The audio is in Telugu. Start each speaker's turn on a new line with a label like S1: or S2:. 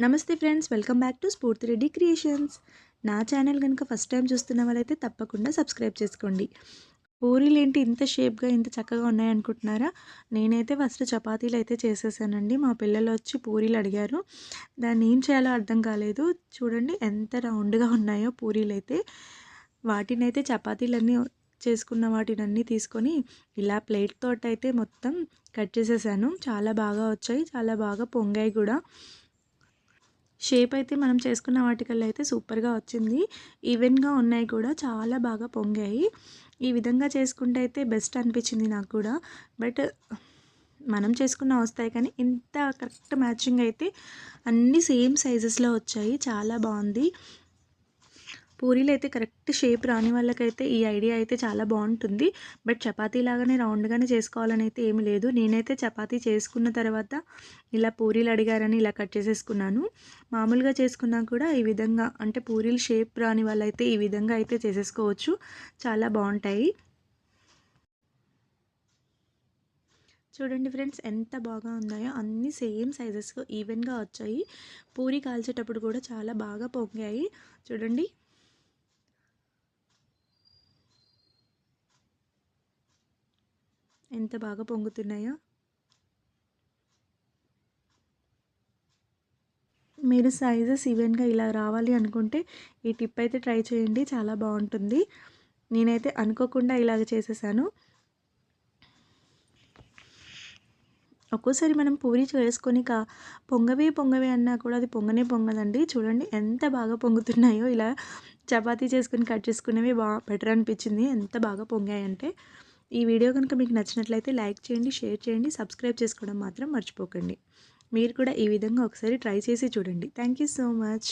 S1: నమస్తే ఫ్రెండ్స్, వెల్కమ్ బ్యాక్ టు స్ఫూర్తి రెడ్డి క్రియేషన్స్. నా ఛానల్ కనుక ఫస్ట్ టైం చూస్తున్న వాళ్ళైతే తప్పకుండా సబ్స్క్రైబ్ చేసుకోండి. పూరీలు ఏంటి ఇంత షేప్గా ఇంత చక్కగా ఉన్నాయనుకుంటున్నారా? నేనైతే ఫస్ట్ చపాతీలు అయితే చేసేసానండి. మా పిల్లలు వచ్చి పూరీలు అడిగారు. దాన్ని ఏం చేయాలో అర్థం కాలేదు. చూడండి ఎంత రౌండ్గా ఉన్నాయో పూరీలు అయితే. వాటినైతే చపాతీలన్నీ చేసుకున్న వాటినన్నీ తీసుకొని ఇలా ప్లేట్ తోటి అయితే మొత్తం కట్ చేసేసాను. చాలా బాగా వచ్చాయి, చాలా బాగా పొంగాయి కూడా. షేప్ అయితే మనం చేసుకున్న వాటికల్లా అయితే సూపర్గా వచ్చింది. ఈవెన్గా ఉన్నాయి కూడా, చాలా బాగా పొంగాయి. ఈ విధంగా చేసుకుంటే అయితే బెస్ట్ అనిపించింది నాకు కూడా. బట్ మనం చేసుకున్న వస్తాయి, కానీ ఇంత కరెక్ట్ మ్యాచింగ్ అయితే అన్నీ సేమ్ సైజెస్లో వచ్చాయి. చాలా బాగుంది. పూరీలు అయితే కరెక్ట్ షేప్ రాని వాళ్ళకైతే ఈ ఐడియా అయితే చాలా బాగుంటుంది. బట్ చపాతీ లాగానే రౌండ్గానే చేసుకోవాలని అయితే ఏమి లేదు. నేనైతే చపాతీ చేసుకున్న తర్వాత ఇలా పూరీలు అడిగారని ఇలా కట్ చేసేసుకున్నాను. మామూలుగా చేసుకున్నా కూడా ఈ విధంగా, అంటే పూరీలు షేప్ రాని వాళ్ళైతే ఈ విధంగా అయితే చేసేసుకోవచ్చు. చాలా బాగుంటాయి. చూడండి ఫ్రెండ్స్, ఎంత బాగా ఉన్నాయో. అన్నీ సేమ్ సైజెస్ ఈవెన్గా వచ్చాయి. పూరీ కాల్చేటప్పుడు కూడా చాలా బాగా పొంగాయి. చూడండి ఎంత బాగా పొంగుతున్నాయో. మీరు సైజెస్ ఈవెన్గా ఇలా రావాలి అనుకుంటే ఈ టిప్ అయితే ట్రై చేయండి, చాలా బాగుంటుంది. నేనైతే అనుకోకుండా ఇలాగ చేసేసాను. ఒక్కోసారి మనం పూరి చేసుకొని పొంగవే పొంగవే అన్నా కూడా అది పొంగనే పొంగదండి. చూడండి ఎంత బాగా పొంగుతున్నాయో. ఇలా చపాతీ చేసుకుని కట్ చేసుకునేవి బెటర్ అనిపించింది, ఎంత బాగా పొంగాయంటే. ఈ వీడియో కనుక మీకు నచ్చినట్లయితే లైక్ చేయండి, షేర్ చేయండి, సబ్స్క్రైబ్ చేసుకోవడం మాత్రం మర్చిపోకండి. మీరు కూడా ఈ విధంగా ఒకసారి ట్రై చేసి చూడండి. Thank you so much.